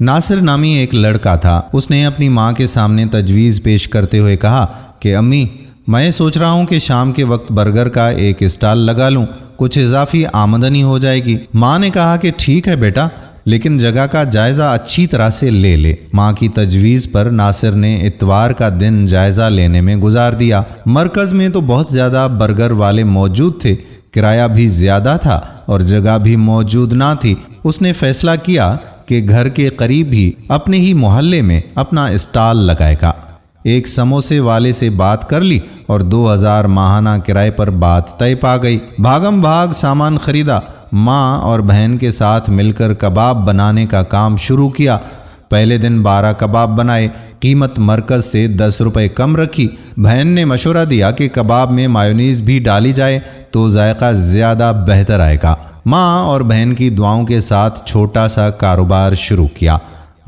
नासिर नामी एक लड़का था। उसने अपनी माँ के सामने तजवीज़ पेश करते हुए कहा कि अम्मी, मैं सोच रहा हूँ कि शाम के वक्त बर्गर का एक स्टॉल लगा लूँ, कुछ इजाफी आमदनी हो जाएगी। माँ ने कहा कि ठीक है बेटा, लेकिन जगह का जायज़ा अच्छी तरह से ले ले। माँ की तजवीज़ पर नासिर ने इतवार का दिन जायज़ा लेने में गुजार दिया। मरकज़ में तो बहुत ज़्यादा बर्गर वाले मौजूद थे, किराया भी ज़्यादा था और जगह भी मौजूद ना थी। उसने फ़ैसला किया कि घर के करीब ही अपने ही मोहल्ले में अपना स्टॉल लगाएगा। एक समोसे वाले से बात कर ली और 2000 माहाना किराए पर बात तय पा गई। भागम भाग सामान खरीदा। माँ और बहन के साथ मिलकर कबाब बनाने का काम शुरू किया। पहले दिन 12 कबाब बनाए। कीमत मरकज़ से 10 रुपये कम रखी। बहन ने मशवरा दिया कि कबाब में मायोनीज़ भी डाली जाए तो जायका ज़्यादा बेहतर आएगा। माँ और बहन की दुआओं के साथ छोटा सा कारोबार शुरू किया।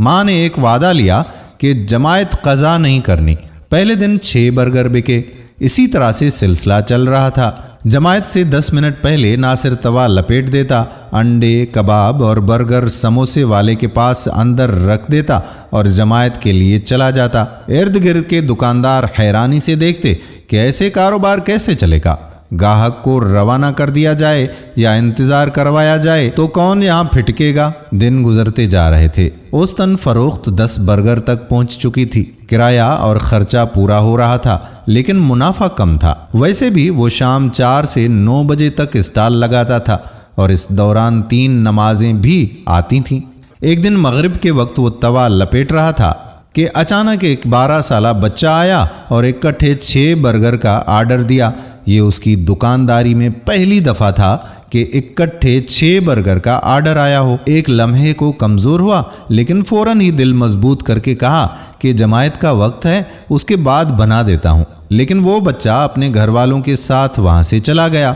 माँ ने एक वादा लिया कि जमायत क़ज़ा नहीं करनी। पहले दिन 6 बर्गर बिके। इसी तरह से सिलसिला चल रहा था। जमायत से 10 मिनट पहले नासिर तवा लपेट देता, अंडे, कबाब और बर्गर समोसे वाले के पास अंदर रख देता और जमायत के लिए चला जाता। इर्द गिर्द के दुकानदार हैरानी से देखते कि ऐसे कारोबार कैसे चलेगा। गाहक को रवाना कर दिया जाए या इंतज़ार करवाया जाए तो कौन यहाँ फिटकेगा। दिन गुजरते जा रहे थे। औसतन फरोख्त 10 बर्गर तक पहुँच चुकी थी। किराया और खर्चा पूरा हो रहा था, लेकिन मुनाफा कम था। वैसे भी वो शाम 4 से 9 बजे तक स्टॉल लगाता था और इस दौरान 3 नमाजें भी आती थीं। एक दिन मगरिब के वक्त वो तवा लपेट रहा था कि अचानक एक 12 साला बच्चा आया और इकट्ठे 6 बर्गर का आर्डर दिया। ये उसकी दुकानदारी में पहली दफ़ा था कि इकट्ठे 6 बर्गर का आर्डर आया हो। एक लम्हे को कमज़ोर हुआ, लेकिन फ़ौरन ही दिल मजबूत करके कहा कि जमायत का वक्त है, उसके बाद बना देता हूँ। लेकिन वो बच्चा अपने घर वालों के साथ वहाँ से चला गया।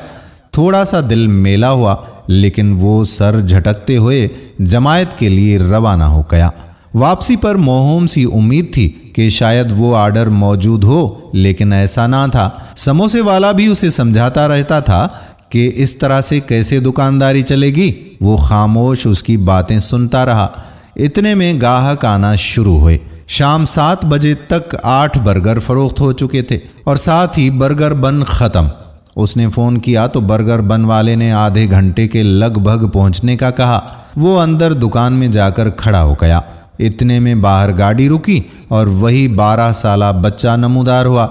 थोड़ा सा दिल मेला हुआ, लेकिन वो सर झटकते हुए जमायत के लिए रवाना हो गया। वापसी पर मोहम सी उम्मीद थी कि शायद वो आर्डर मौजूद हो, लेकिन ऐसा ना था। समोसे वाला भी उसे समझाता रहता था कि इस तरह से कैसे दुकानदारी चलेगी। वो खामोश उसकी बातें सुनता रहा। इतने में गाहक आना शुरू हुए। शाम 7 बजे तक 8 बर्गर फरोख्त हो चुके थे और साथ ही बर्गर बन ख़त्म। उसने फ़ोन किया तो बर्गर बन वाले ने आधे घंटे के लगभग पहुंचने का कहा। वो अंदर दुकान में जाकर खड़ा हो गया। इतने में बाहर गाड़ी रुकी और वही 12 साला बच्चा नमूदार हुआ।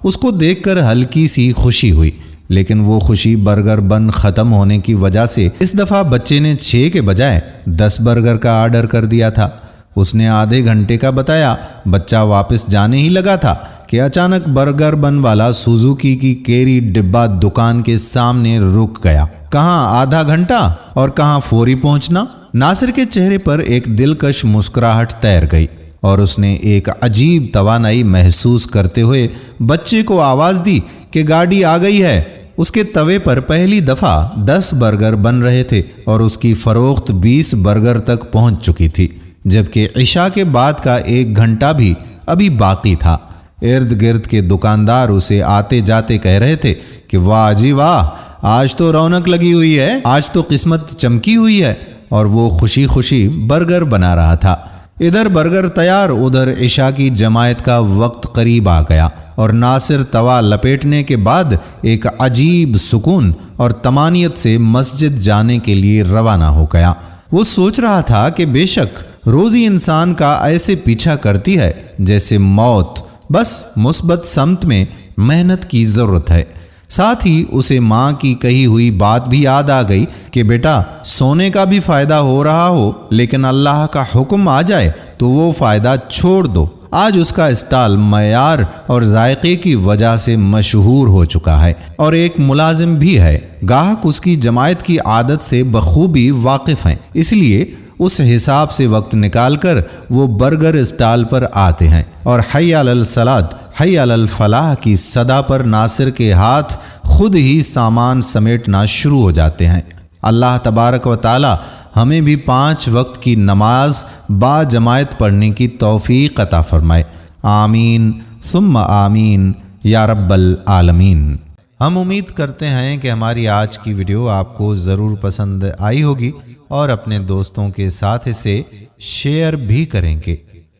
उसको देखकर हल्की सी खुशी हुई, लेकिन वो खुशी बर्गर बन ख़त्म होने की वजह से इस दफ़ा बच्चे ने 6 के बजाय 10 बर्गर का आर्डर कर दिया था। उसने आधे घंटे का बताया। बच्चा वापस जाने ही लगा था कि अचानक बर्गर बन वाला सुजुकी की केरी डिब्बा दुकान के सामने रुक गया। कहाँ आधा घंटा और कहाँ फौरी पहुंचना। नासिर के चेहरे पर एक दिलकश मुस्कुराहट तैर गई और उसने एक अजीब तवानाई महसूस करते हुए बच्चे को आवाज़ दी कि गाड़ी आ गई है। उसके तवे पर पहली दफ़ा 10 बर्गर बन रहे थे और उसकी फ़रोख्त 20 बर्गर तक पहुंच चुकी थी, जबकि इशा के बाद का 1 घंटा भी अभी बाकी था। इर्द गिर्द के दुकानदार उसे आते जाते कह रहे थे कि वाह जी वाह, आज तो रौनक लगी हुई है, आज तो किस्मत चमकी हुई है। और वो खुशी खुशी बर्गर बना रहा था। इधर बर्गर तैयार, उधर इशा की जमायत का वक्त करीब आ गया और नासिर तवा लपेटने के बाद एक अजीब सुकून और तमानियत से मस्जिद जाने के लिए रवाना हो गया। वो सोच रहा था कि बेशक रोज़ी इंसान का ऐसे पीछा करती है जैसे मौत, बस मुस्बत समत में मेहनत की ज़रूरत है। साथ ही उसे माँ की कही हुई बात भी याद आ गई कि बेटा, सोने का भी फ़ायदा हो रहा हो, लेकिन अल्लाह का हुक्म आ जाए तो वो फ़ायदा छोड़ दो। आज उसका स्टॉल मयार और जायके की वजह से मशहूर हो चुका है और एक मुलाजिम भी है। गाहक उसकी जमायत की आदत से बखूबी वाकिफ़ हैं, इसलिए उस हिसाब से वक्त निकालकर वो बर्गर स्टॉल पर आते हैं और हय्य अलल सलात हय्य अलल फलाह की सदा पर नासिर के हाथ खुद ही सामान समेटना शुरू हो जाते हैं। अल्लाह तबारक व ताला हमें भी 5 वक्त की नमाज बा जमायत पढ़ने की तौफीक अता फरमाए। आमीन सुम्मा आमीन या रब्बल आलमीन। हम उम्मीद करते हैं कि हमारी आज की वीडियो आपको ज़रूर पसंद आई होगी और अपने दोस्तों के साथ इसे شیئر بھی کریں گے۔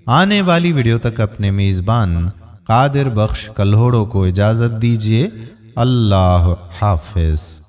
آنے والی ویڈیو تک اپنے میزبان قادر بخش کلہوڑوں کو اجازت دیجیے۔ اللہ حافظ۔